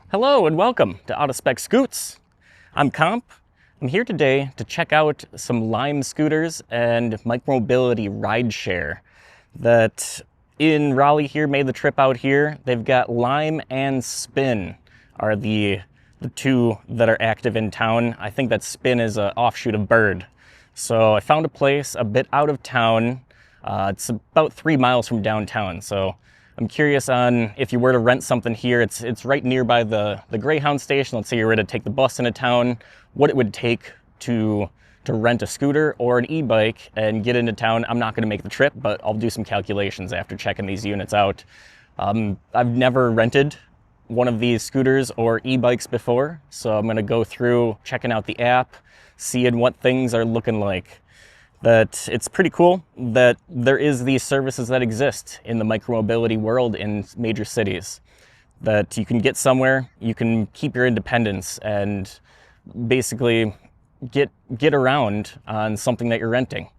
Hello and welcome to Spec Scootz. I'm Comp. I'm here today to check out some Lime scooters and micromobility rideshare that in Raleigh here, made the trip out here. They've got Lime and Spin are the two that are active in town. I think that Spin is an offshoot of Bird. So I found a place a bit out of town. It's about 3 miles from downtown. So I'm curious on if you were to rent something here, it's right nearby the Greyhound station. Let's say you were to take the bus into town, what it would take to rent a scooter or an e-bike and get into town. I'm not going to make the trip, but I'll do some calculations after checking these units out. I've never rented one of these scooters or e-bikes before, so I'm going to go through checking out the app, seeing what things are looking like. That it's pretty cool that there is these services that exist in the micromobility world in major cities, that you can get somewhere, you can keep your independence and basically get around on something that you're renting.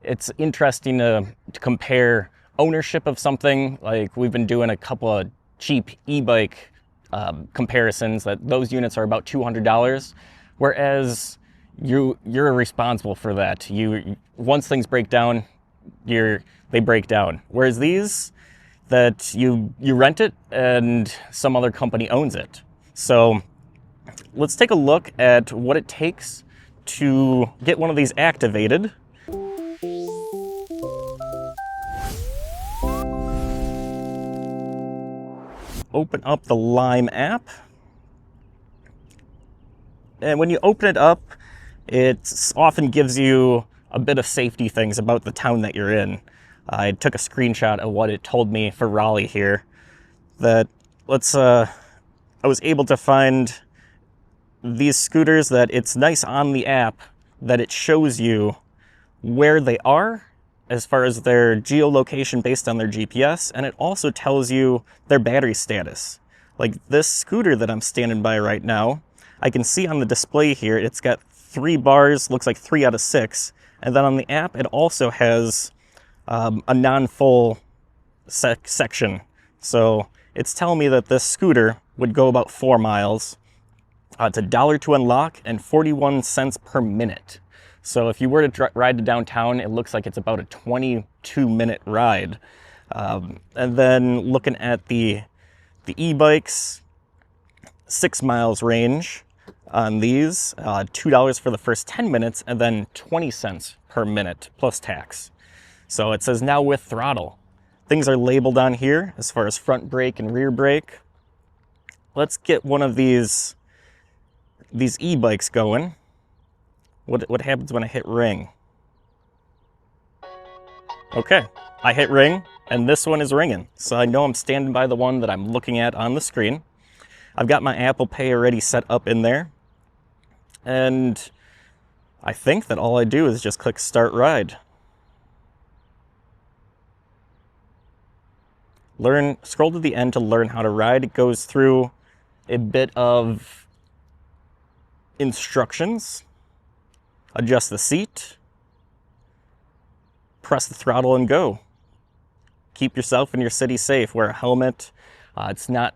It's interesting to compare ownership of something. Like we've been doing a couple of cheap e-bike comparisons, that those units are about $200, whereas you're responsible for that. Once things break down, they break down. Whereas these, that you rent it and some other company owns it. So let's take a look at what it takes to get one of these activated. Open up the Lime app. And when you open it up, it often gives you a bit of safety things about the town that you're in. I took a screenshot of what it told me for Raleigh here. That I was able to find these scooters that it's nice on the app that it shows you where they are as far as their geolocation based on their GPS, and it also tells you their battery status. Like this scooter that I'm standing by right now, I can see on the display here, it's got 3 bars, looks like 3 out of 6. And then on the app, it also has a non-full section. So it's telling me that this scooter would go about 4 miles. It's $1 to unlock and 41 cents per minute. So if you were to ride to downtown, it looks like it's about a 22-minute ride. And then looking at the e-bikes, 6 miles range on these, $2 for the first 10 minutes, and then 20 cents per minute plus tax. So it says now with throttle. Things are labeled on here as far as front brake and rear brake. Let's get one of these e-bikes going. What happens when I hit ring? Okay, I hit ring, and this one is ringing. So I know I'm standing by the one that I'm looking at on the screen. I've got my Apple Pay already set up in there. And I think that all I do is just click Start Ride. Scroll to the end to learn how to ride. It goes through a bit of instructions. Adjust the seat. Press the throttle and go. Keep yourself and your city safe. Wear a helmet. It's not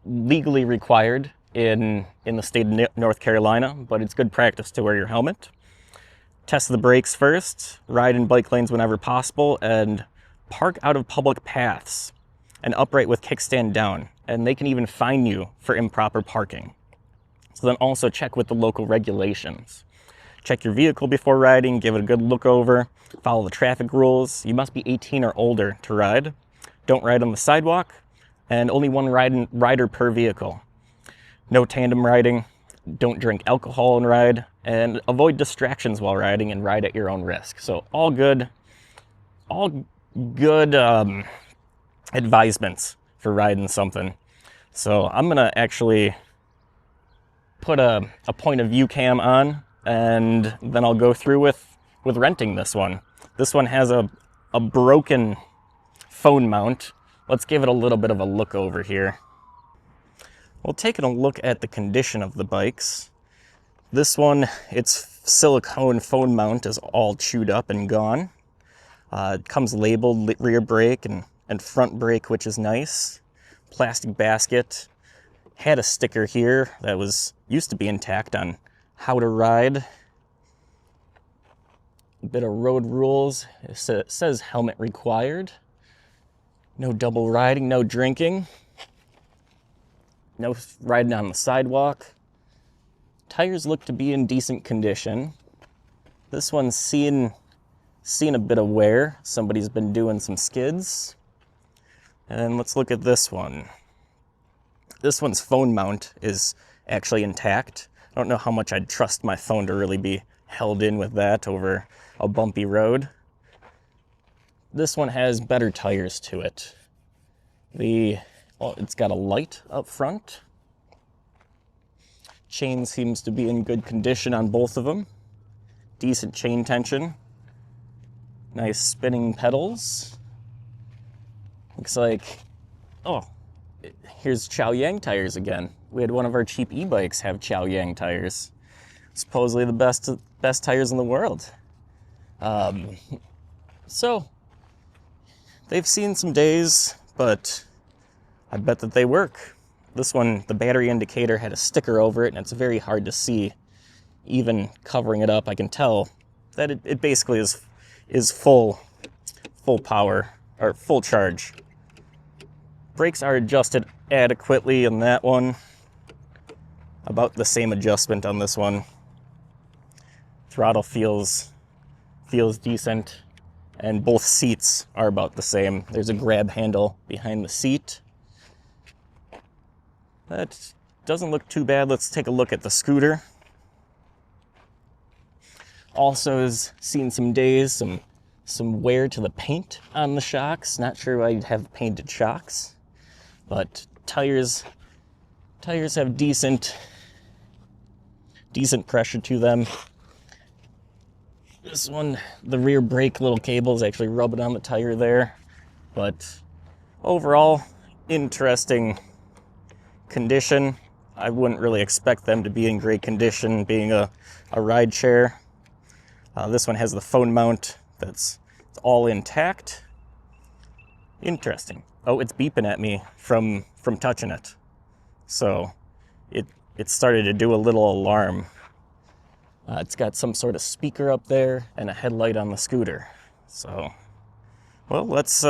legally required in the state of North Carolina, but it's good practice to wear your helmet. Test the brakes first, ride in bike lanes whenever possible, and park out of public paths and upright with kickstand down. And they can even fine you for improper parking. So then also check with the local regulations. Check your vehicle before riding, give it a good look over, follow the traffic rules. You must be 18 or older to ride. Don't ride on the sidewalk, and only one rider per vehicle. No tandem riding, don't drink alcohol and ride, and avoid distractions while riding and ride at your own risk. So all good advisements for riding something. So I'm gonna actually put a point of view cam on, and then I'll go through with renting this one. This one has a broken phone mount. Let's give it a little bit of a look over here. Well, taking a look at the condition of the bikes, this one, its silicone phone mount is all chewed up and gone. It comes labeled rear brake and front brake, which is nice. Plastic basket. had a sticker here that used to be intact on how to ride. A bit of road rules. It says helmet required. No double riding, no drinking. No riding on the sidewalk. Tires look to be in decent condition. This one's seen a bit of wear. Somebody's been doing some skids. And let's look at this one. This one's phone mount is actually intact. I don't know how much I'd trust my phone to really be held in with that over a bumpy road. This one has better tires to it. It's got a light up front. Chain seems to be in good condition on both of them. Decent chain tension. Nice spinning pedals. Looks like, here's Chow Yang tires again. We had one of our cheap e-bikes have Chow Yang tires. Supposedly the best tires in the world. So, they've seen some days, but I bet that they work. This one, the battery indicator had a sticker over it, and it's very hard to see. Even covering it up, I can tell that it basically is full power, or full charge. Brakes are adjusted adequately in that one. About the same adjustment on this one. Throttle feels decent, and both seats are about the same. There's a grab handle behind the seat. That doesn't look too bad. Let's take a look at the scooter. Also has seen some days, some wear to the paint on the shocks. Not sure why you'd have painted shocks, but tires have decent pressure to them. This one, the rear brake little cable is actually rubbing on the tire there, but overall, interesting condition. I wouldn't really expect them to be in great condition being a ride share. This one has the phone mount it's all intact. Interesting. Oh, it's beeping at me from touching it. So it started to do a little alarm. It's got some sort of speaker up there and a headlight on the scooter. So, well, let's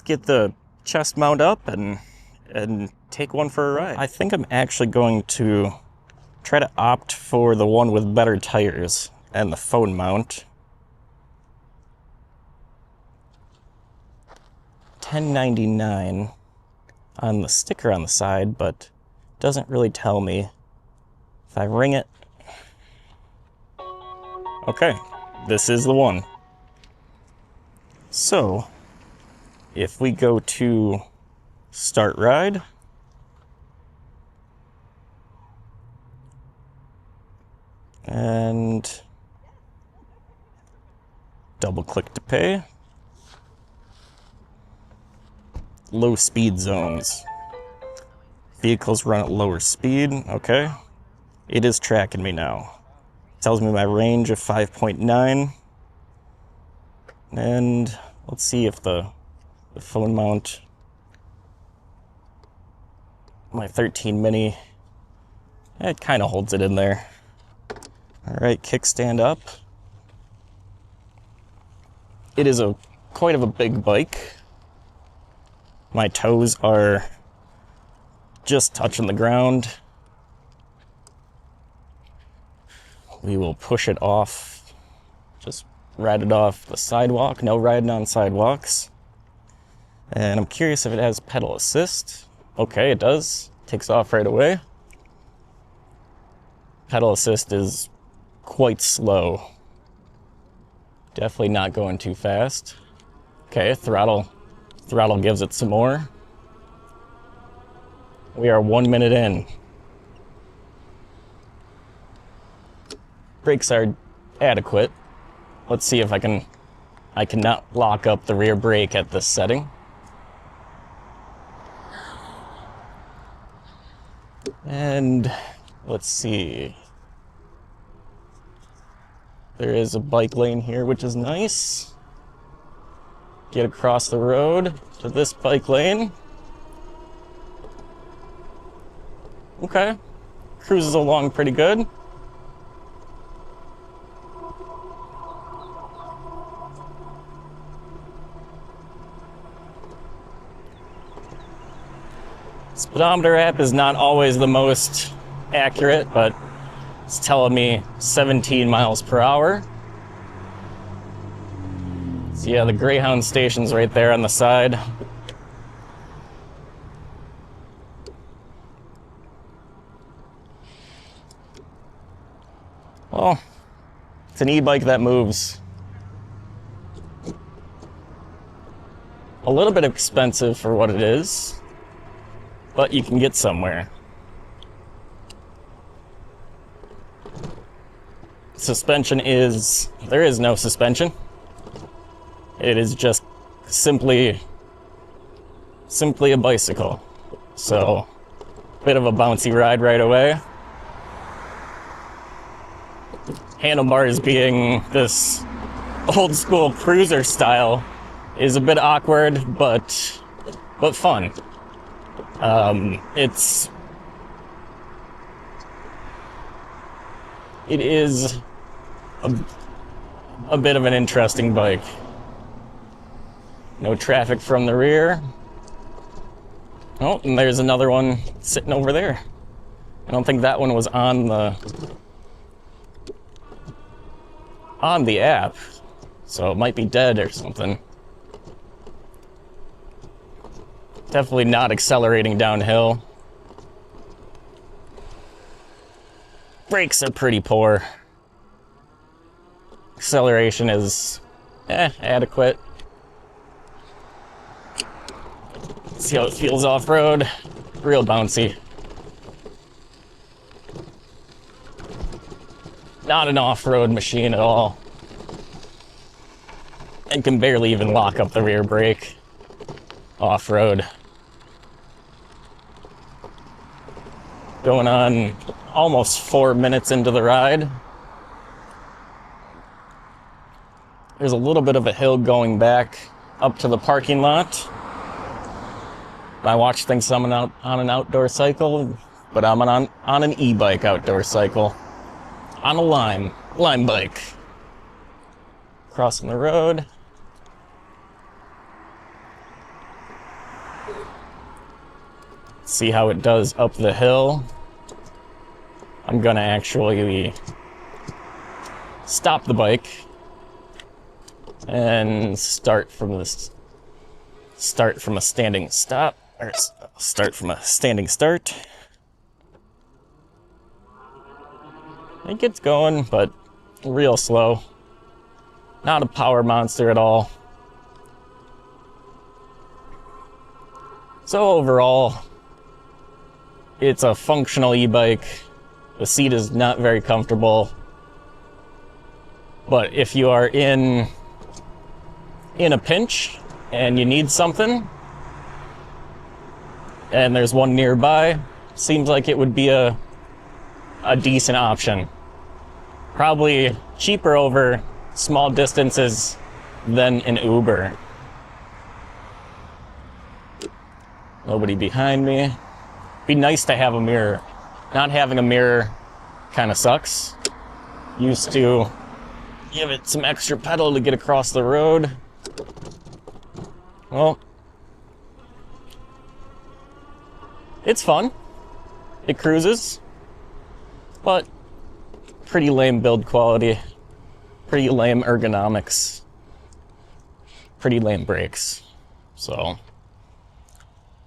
get the chest mount up and take one for a ride. I think I'm actually going to try to opt for the one with better tires and the phone mount. $10.99 on the sticker on the side, but doesn't really tell me. If I ring it, okay, this is the one. So, if we go to start ride, and double click to pay, low speed zones. Vehicles run at lower speed, okay. It is tracking me now. Tells me my range of 5.9. And let's see if the phone mount, my 13 mini, it kind of holds it in there. All right, kickstand up. It is quite of a big bike. My toes are just touching the ground. We will push it off, just ride it off the sidewalk. No riding on sidewalks. And I'm curious if it has pedal assist. Okay, it does. Takes off right away. Pedal assist is quite slow. Definitely not going too fast. Okay, throttle gives it some more. We are 1 minute in. Brakes are adequate. Let's see if I cannot lock up the rear brake at this setting. And let's see. There is a bike lane here, which is nice. Get across the road to this bike lane. Okay. Cruises along pretty good. Speedometer app is not always the most accurate, but it's telling me 17 miles per hour. So yeah, the Greyhound station's right there on the side. Well, it's an e-bike that moves. A little bit expensive for what it is, but you can get somewhere. Suspension is, there is no suspension. It is just simply a bicycle. So, bit of a bouncy ride right away. Handlebars being this old school cruiser style is a bit awkward, but fun. It is a bit of an interesting bike. No traffic from the rear. Oh, and there's another one sitting over there. I don't think that one was on the app, so it might be dead or something. Definitely not accelerating downhill. Brakes are pretty poor. Acceleration is adequate. See how it feels off-road. Real bouncy. Not an off-road machine at all. And can barely even lock up the rear brake off-road. Going on almost 4 minutes into the ride. There's a little bit of a hill going back up to the parking lot. My watch thinks I'm on an outdoor cycle, but I'm on an e-bike outdoor cycle. On a lime bike. Crossing the road. See how it does up the hill. I'm gonna actually stop the bike and start from a standing stop, or start from a standing start. It gets going, but real slow. Not a power monster at all. So overall, it's a functional e-bike. The seat is not very comfortable. But if you are in a pinch and you need something, and there's one nearby, seems like it would be a decent option. Probably cheaper over small distances than an Uber. Nobody behind me. Be nice to have a mirror. Not having a mirror kind of sucks. Used to give it some extra pedal to get across the road. Well, it's fun. It cruises, but pretty lame build quality, pretty lame ergonomics, pretty lame brakes. So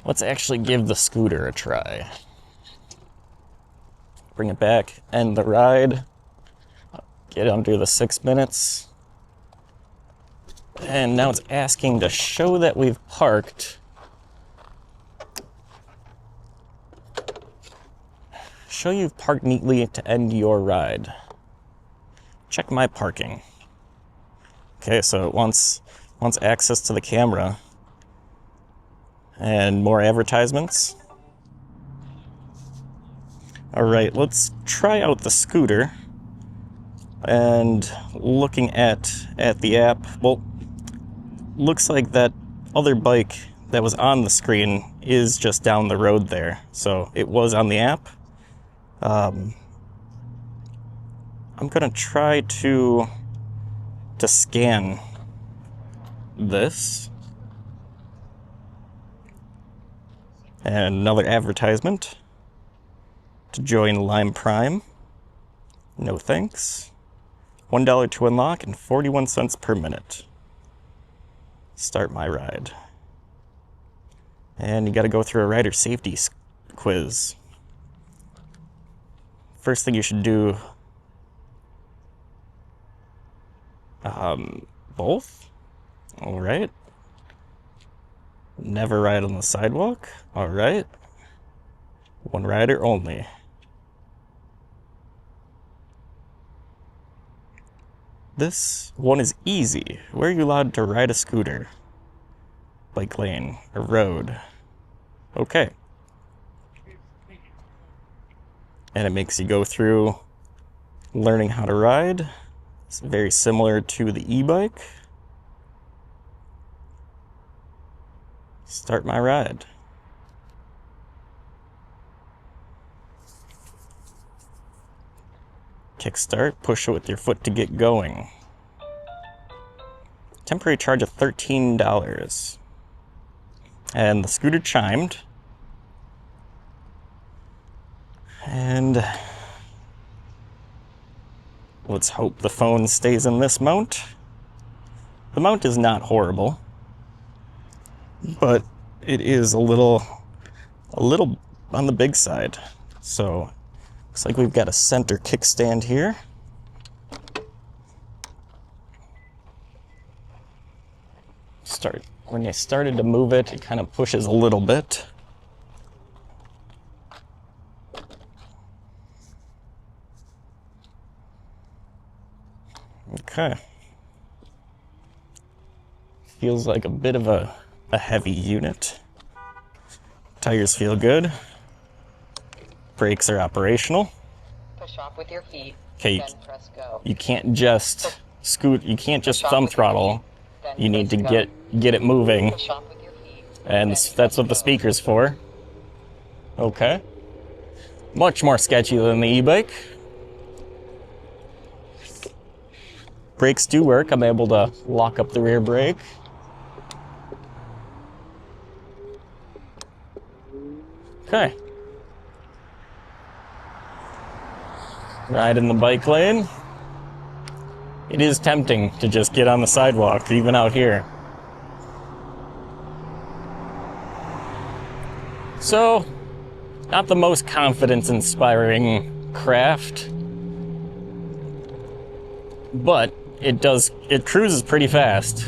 let's actually give the scooter a try. Bring it back, end the ride, get under the 6 minutes. And now it's asking to show that we've parked. Show you've parked neatly to end your ride. Check my parking. Okay, so it wants access to the camera. And more advertisements. All right, let's try out the scooter. And looking at the app, well, looks like that other bike that was on the screen is just down the road there. So it was on the app, I'm gonna try to scan this. And another advertisement to join Lime Prime. No thanks. $1 to unlock and 41 cents per minute. Start my ride. And you gotta go through a rider safety quiz. First thing you should do, both? All right. Never ride on the sidewalk. All right. One rider only. This one is easy. Where are you allowed to ride a scooter? Bike lane, a road. Okay. And it makes you go through learning how to ride. It's very similar to the e-bike. Start my ride. Kickstart, push it with your foot to get going. Temporary charge of $13. And the scooter chimed. And let's hope the phone stays in this mount. The mount is not horrible, but it is a little on the big side. So looks like we've got a center kickstand here. When you started to move it, it kind of pushes a little bit. Okay. Feels like a bit of a heavy unit. Tires feel good. Brakes are operational. Push off with your feet. Okay, then press go. you can't just you can't just thumb throttle. You need to get it moving. Push off with your feet. And that's what the speaker's for. Okay. Much more sketchy than the e-bike. Brakes do work. I'm able to lock up the rear brake. Okay. Ride in the bike lane. It is tempting to just get on the sidewalk, even out here. So, not the most confidence-inspiring craft, but it cruises pretty fast.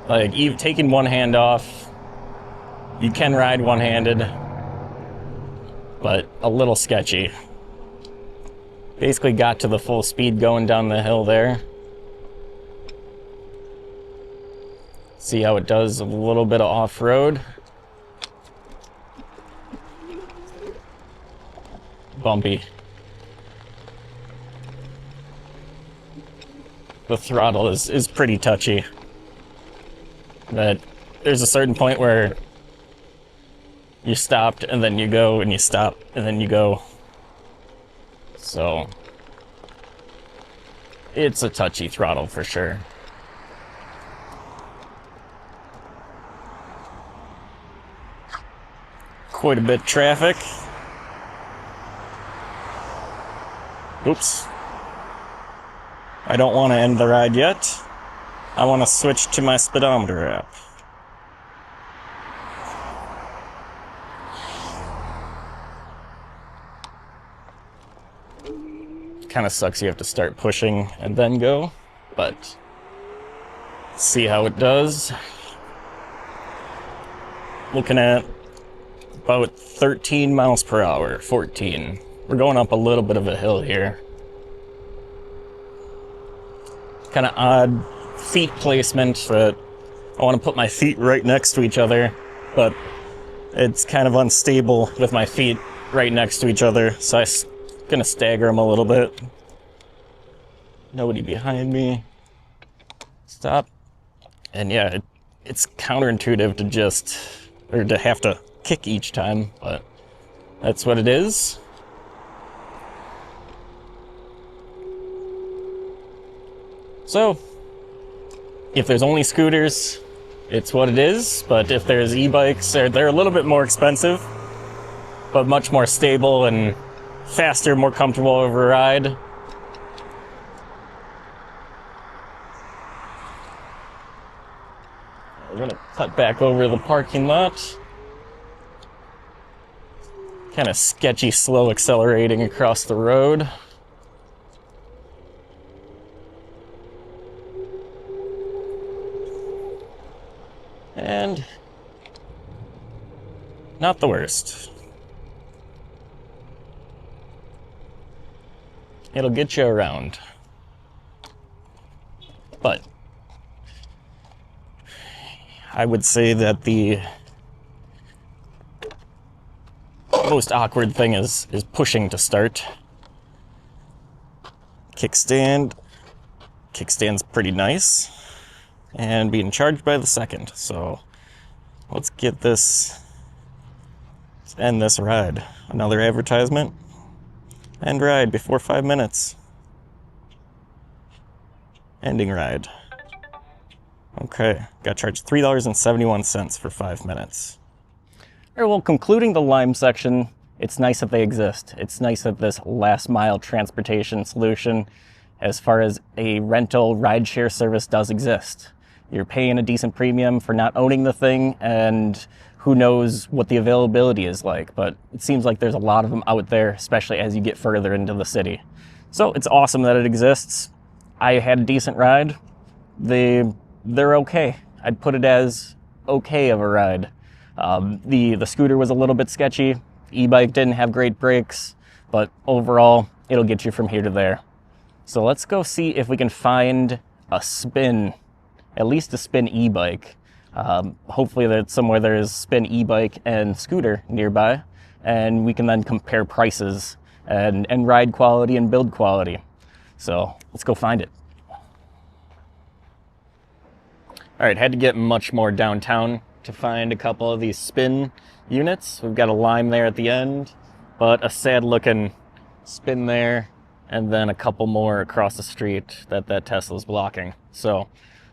Like, even taking one hand off, you can ride one-handed, but a little sketchy. Basically got to the full speed going down the hill there. See how it does a little bit of off-road. Bumpy. The throttle is pretty touchy. But there's a certain point where you stopped and then you go and you stop and then you go. So it's a touchy throttle for sure. Quite a bit of traffic. Oops. I don't want to end the ride yet. I want to switch to my speedometer app. Kind of sucks you have to start pushing and then go, but see how it does. Looking at about 13 miles per hour, 14. We're going up a little bit of a hill here. Kind of odd feet placement, but I want to put my feet right next to each other, but it's kind of unstable with my feet right next to each other, so I'm gonna stagger them a little bit. Nobody behind me. Stop. And yeah, it's counterintuitive to just, or to have to kick each time, but that's what it is. So, if there's only scooters, it's what it is, but if there's e-bikes, they're a little bit more expensive, but much more stable and faster, more comfortable over a ride. We're gonna cut back over the parking lot. Kind of sketchy, slow accelerating across the road. And not the worst. It'll get you around. But I would say that the most awkward thing is pushing to start. Kickstand's pretty nice, and being charged by the second. So let's end this ride. Another advertisement. End ride before 5 minutes. Ending ride. Okay, got charged $3.71 for 5 minutes. All right, well, concluding the Lime section, it's nice that they exist. It's nice that this last mile transportation solution, as far as a rental rideshare service, does exist. You're paying a decent premium for not owning the thing, and who knows what the availability is like, but it seems like there's a lot of them out there, especially as you get further into the city. So it's awesome that it exists. I had a decent ride. They're okay. I'd put it as okay of a ride. The scooter was a little bit sketchy. E-bike didn't have great brakes, but overall, it'll get you from here to there. So let's go see if we can find a spin, at least a spin e-bike. Hopefully there's somewhere there's spin e-bike and scooter nearby, and we can then compare prices and ride quality and build quality. So let's go find it. All right, had to get much more downtown to find a couple of these spin units. We've got a Lime there at the end, but a sad looking spin there, and then a couple more across the street that Tesla's blocking. So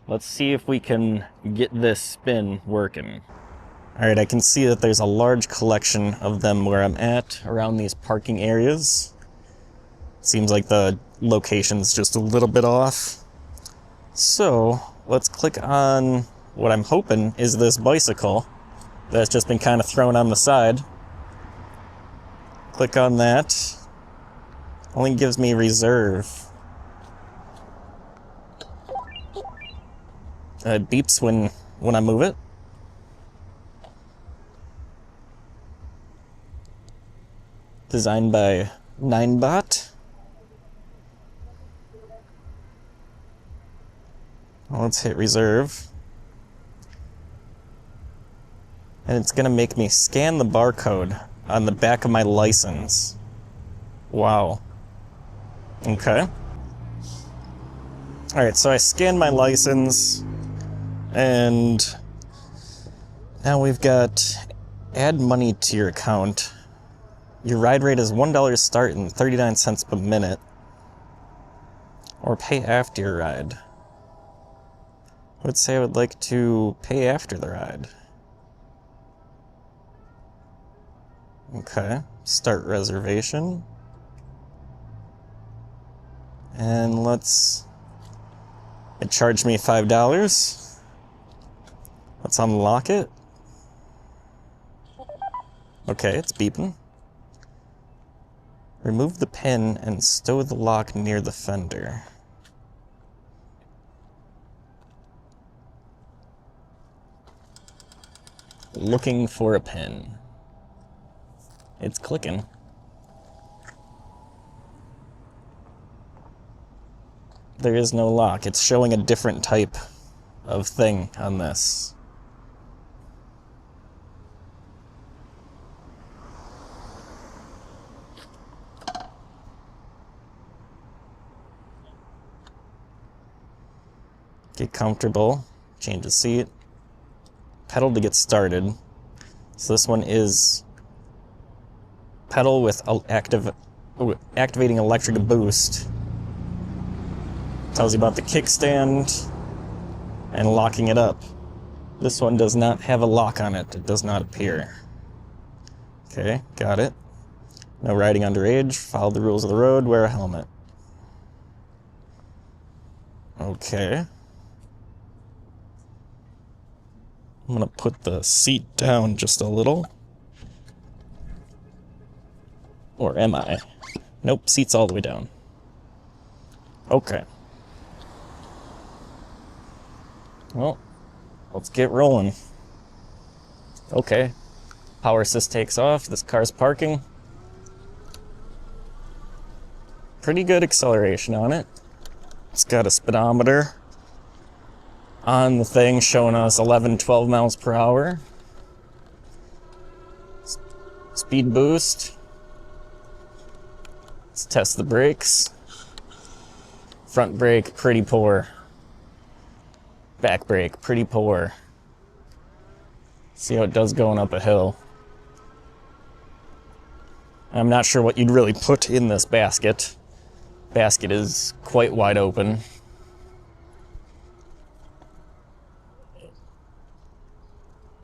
let's see if we can get this spin working. All right, I can see that there's a large collection of them where I'm at around these parking areas. Seems like the location's just a little bit off. So let's click on what I'm hoping is this bicycle that's just been kind of thrown on the side. Click on that. Only gives me reserve. It beeps when I move it. Designed by Ninebot. Let's hit reserve. And it's gonna make me scan the barcode on the back of my license. Wow. Okay. All right, so I scanned my license, and now we've got add money to your account. Your ride rate is $1 start and 39 cents per minute, or pay after your ride. I would say I would like to pay after the ride. Okay, start reservation. And it charged me $5. Let's unlock it. Okay, it's beeping. Remove the pin and stow the lock near the fender. Looking for a pin. It's clicking. There is no lock. It's showing a different type of thing on this. Get comfortable. Change the seat. pedal to get started. So this one is pedal with activating electric boost. Tells you about the kickstand and locking it up. This one does not have a lock on it. It does not appear. Okay, got it. No riding underage. Follow the rules of the road. Wear a helmet. Okay. I'm gonna put the seat down just a little. Or am I? Nope, seat's all the way down. Okay. Well, let's get rolling. Okay. Power assist takes off. This car's parking. Pretty good acceleration on it. It's got a speedometer on the thing showing us 11, 12 miles per hour. Speed boost. Let's test the brakes. Front brake, pretty poor. Back brake, pretty poor. See how it does going up a hill. I'm not sure what you'd really put in this basket. Basket is quite wide open.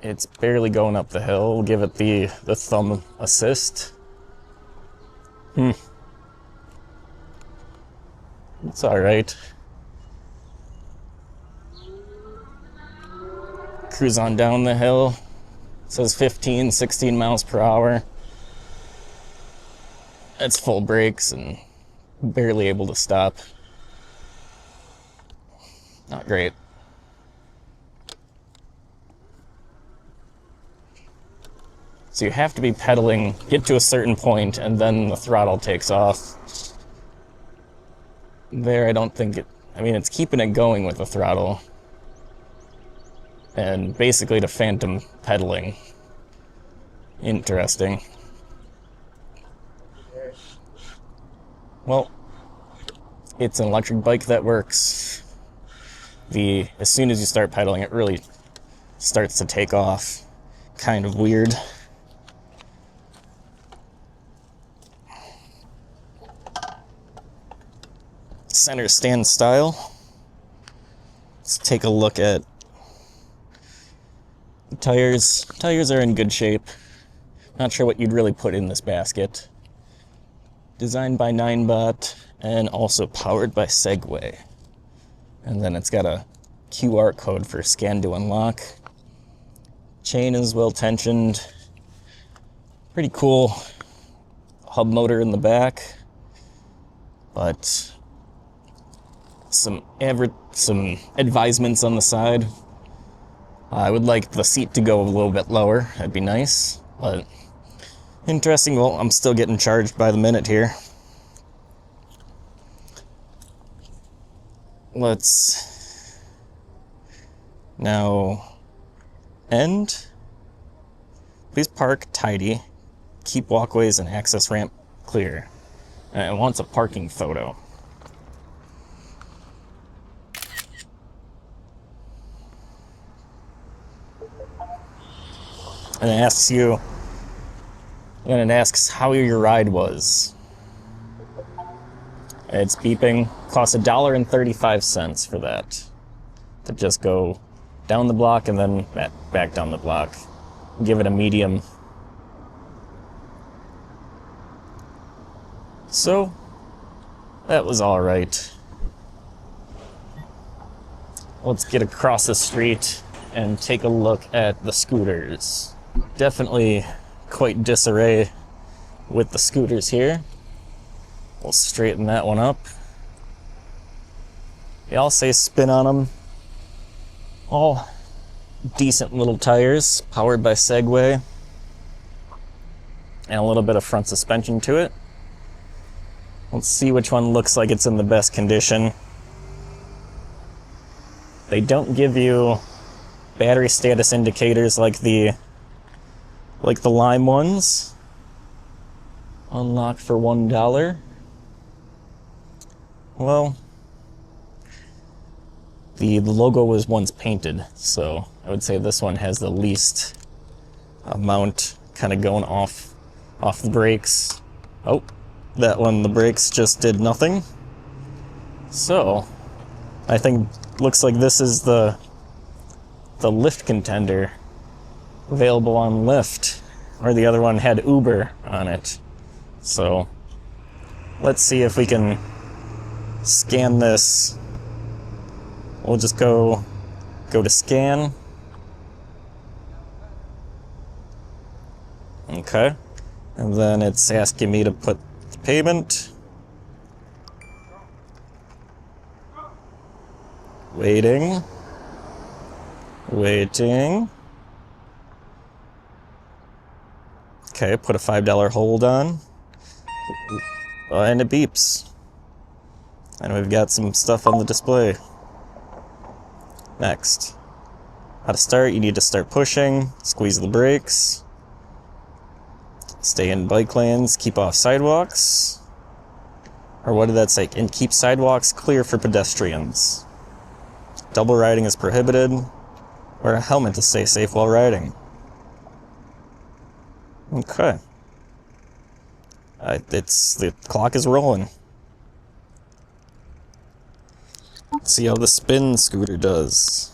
It's barely going up the hill. We'll give it the thumb assist. It's alright. Cruise on down the hill. It says 15, 16 miles per hour. It's full brakes and barely able to stop. Not great. So you have to be pedaling, get to a certain point, and then the throttle takes off. There, I don't think it... I mean, it's keeping it going with the throttle. And basically the phantom pedaling. Interesting. Well, it's an electric bike that works. As soon as you start pedaling, it really starts to take off. Kind of weird. Center stand style. Let's take a look at the tires. Tires are in good shape. Not sure what you'd really put in this basket. Designed by Ninebot and also powered by Segway. And then it's got a QR code for scan to unlock. Chain is well tensioned. Pretty cool hub motor in the back. But some advisements on the side. I would like the seat to go a little bit lower. That'd be nice. But interesting. Well, I'm still getting charged by the minute here. Let's now end. Please park tidy. Keep walkways and access ramp clear. And it wants a parking photo. And it asks you, and it asks how your ride was. It's beeping. Costs $1.35 for that. To just go down the block and then back down the block. Give it a medium. So, that was alright. Let's get across the street and take a look at the scooters. Definitely quite disarray with the scooters here. We'll straighten that one up. They all say spin on them. All decent little tires, powered by Segway. And a little bit of front suspension to it. Let's see which one looks like it's in the best condition. They don't give you battery status indicators like the Lime ones. Unlock for $1. Well, The logo was once painted, so I would say this one has the least amount kind of going off the brakes. Oh, that one, the brakes just did nothing. So I think looks like this is the Lyft contender available on Lyft, or the other one had Uber on it. So let's see if we can scan this. We'll just go to scan. Okay. And then it's asking me to put the payment. Waiting. Okay, put a $5 hold on. And it beeps. And we've got some stuff on the display. Next. How to start, you need to start pushing, squeeze the brakes, stay in bike lanes, keep off sidewalks. Or what did that say? And keep sidewalks clear for pedestrians. Double riding is prohibited. Wear a helmet to stay safe while riding. Okay. The clock is rolling. Let's see how the spin scooter does.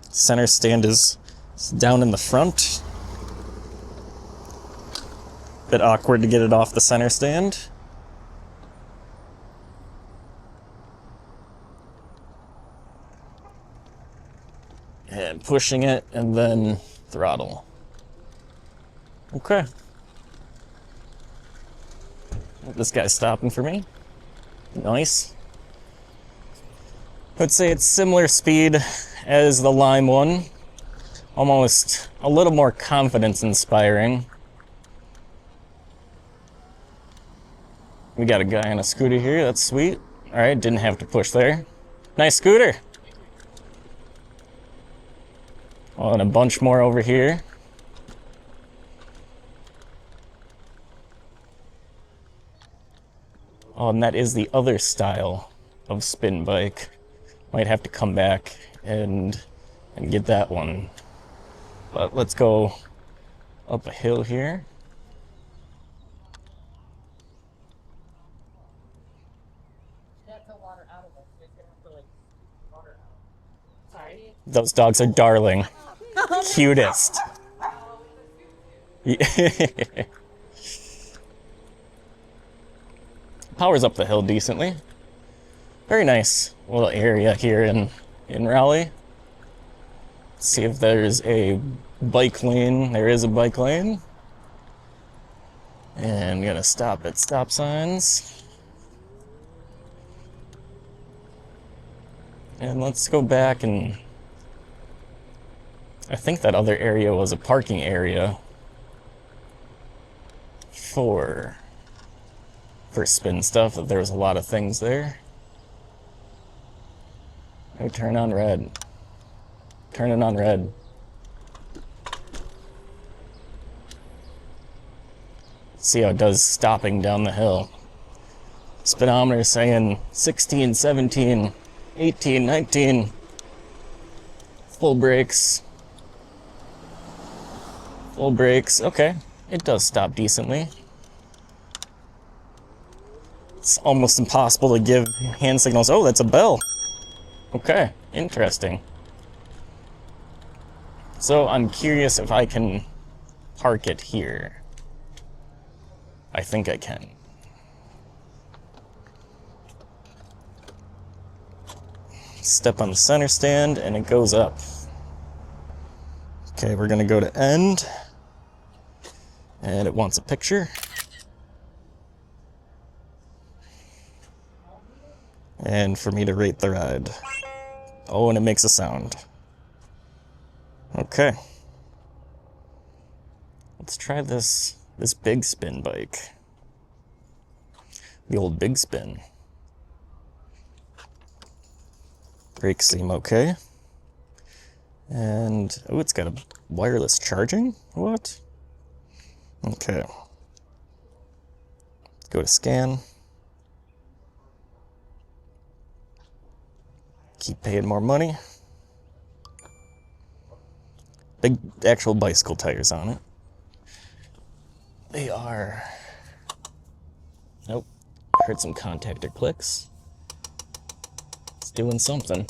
Center stand is down in the front. Bit awkward to get it off the center stand. And pushing it, and then throttle. Okay. This guy's stopping for me. Nice. I would say it's similar speed as the Lime one. Almost a little more confidence inspiring. We got a guy on a scooter here, that's sweet. Alright, didn't have to push there. Nice scooter! Oh, and a bunch more over here. Oh, and that is the other style of spin bike. Might have to come back and get that one. But let's go up a hill here. Those dogs are darling. Cutest. Powers up the hill decently. Very nice little area here in Raleigh. Let's see if there's a bike lane. There is a bike lane. And I'm gonna stop at stop signs. And let's go back, and I think that other area was a parking area for spin stuff. There was a lot of things there. Oh, turn on red. Turn it on red. See how it does stopping down the hill. Speedometer saying 16, 17, 18, 19. Full brakes. Full brakes. Okay. It does stop decently. It's almost impossible to give hand signals. Oh, that's a bell. Okay, interesting. So I'm curious if I can park it here. I think I can. Step on the center stand and it goes up. Okay, we're gonna go to end. And it wants a picture. And for me to rate the ride. Oh, and it makes a sound. Okay. Let's try this big spin bike. The old big spin. Brakes seem okay. And, oh, it's got a wireless charging? What? Okay. Go to scan. Keep paying more money. Big actual bicycle tires on it. They are... Nope. Heard some contactor clicks. It's doing something.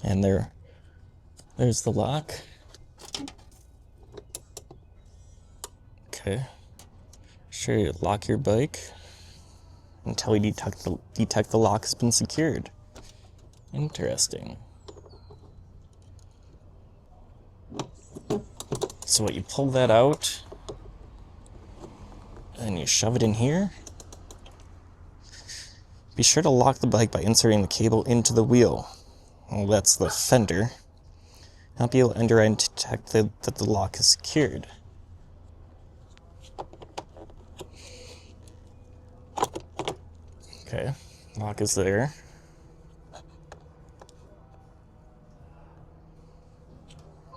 And there's the lock. Okay. Sure, you lock your bike until you detect the lock has been secured. Interesting. So what, you pull that out, and you shove it in here. Be sure to lock the bike by inserting the cable into the wheel. Well, that's the fender. Help you enter and detect that the lock is secured. Okay, lock is there.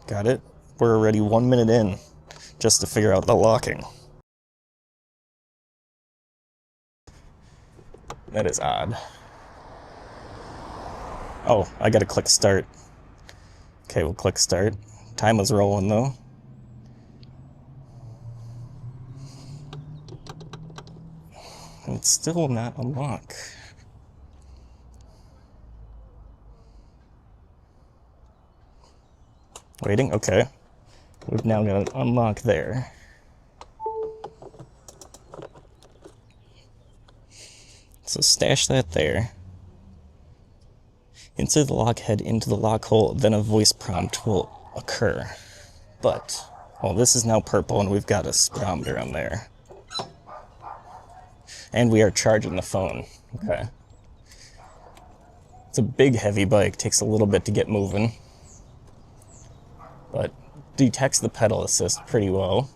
Got it. We're already 1 minute in just to figure out the locking. That is odd. Oh, I gotta click start. Okay, we'll click start. Time was rolling though. And it's still not unlock. Waiting, okay. We've now got an unlock there. So stash that there. Insert the lock head into the lock hole, then a voice prompt will occur. But, well, this is now purple and we've got a speedometer on there. And we are charging the phone. Okay. It's a big, heavy bike. Takes a little bit to get moving. But detects the pedal assist pretty well.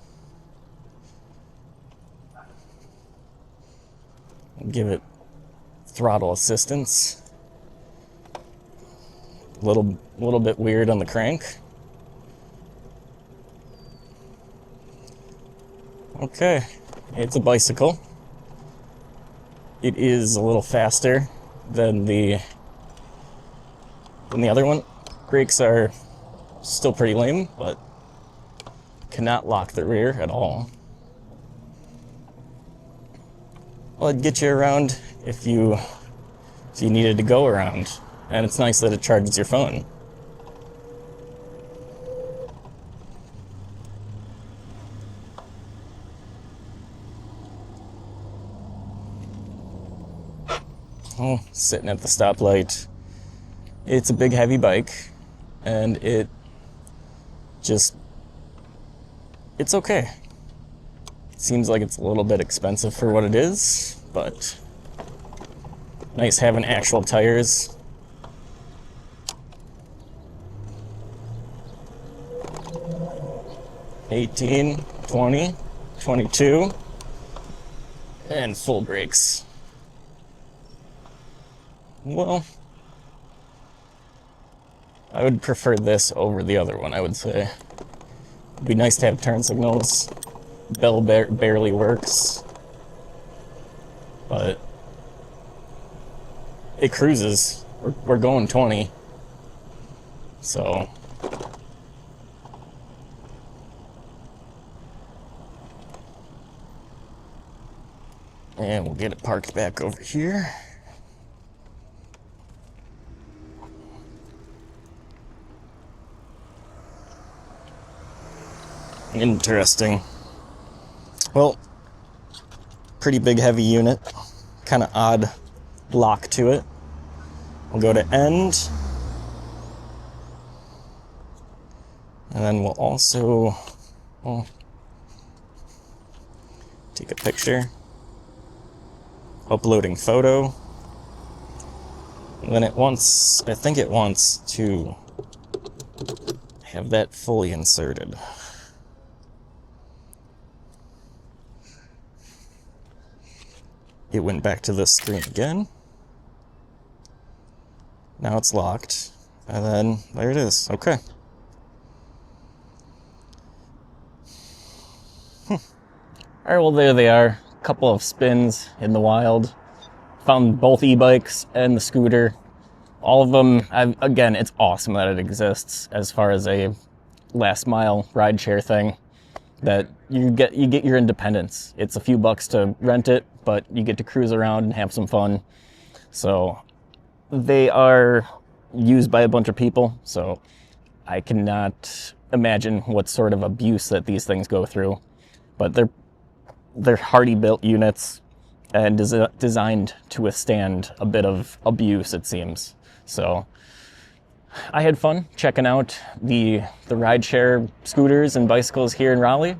Give it throttle assistance. A little bit weird on the crank. Okay, it's a bicycle. It is a little faster than the other one. Brakes are still pretty lame, but cannot lock the rear at all. Well, it'd get you around if you needed to go around. And it's nice that it charges your phone. Oh, sitting at the stoplight. It's a big, heavy bike, and it's okay. It seems like it's a little bit expensive for what it is, but nice having actual tires. $18, $20, $22, and full brakes. Well, I would prefer this over the other one, I would say. It'd be nice to have turn signals. Bell barely works, but it cruises. We're going 20, so. And we'll get it parked back over here. Interesting. Well, pretty big, heavy unit. Kind of odd lock to it. We'll go to end. And then we'll also, well, take a picture. Uploading photo. And then I think it wants to have that fully inserted. It went back to this screen again. Now it's locked. And then there it is. Okay. Alright, well there they are. A couple of spins in the wild. found both e-bikes and the scooter. All of them, again, it's awesome that it exists as far as a last mile rideshare thing, that you get your independence. It's a few bucks to rent it, but you get to cruise around and have some fun. So they are used by a bunch of people, so I cannot imagine what sort of abuse that these things go through. But they're hardy built units and designed to withstand a bit of abuse, it seems. So I had fun checking out the rideshare scooters and bicycles here in Raleigh.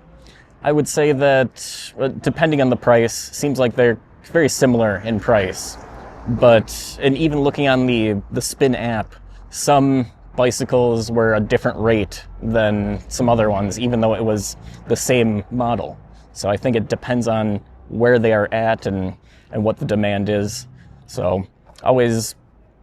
I would say that, depending on the price, seems like they're very similar in price. And even looking on the Spin app, some bicycles were a different rate than some other ones, even though it was the same model. So I think it depends on where they are at and what the demand is. So always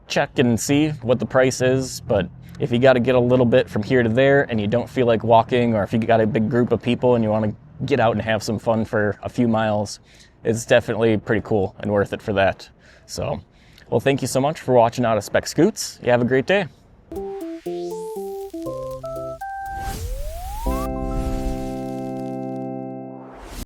check and see what the price is, but if you got to get a little bit from here to there and you don't feel like walking, or if you got a big group of people and you want to get out and have some fun for a few miles, it's definitely pretty cool and worth it for that. So, well, thank you so much for watching out of Spec Scootz. You have a great day.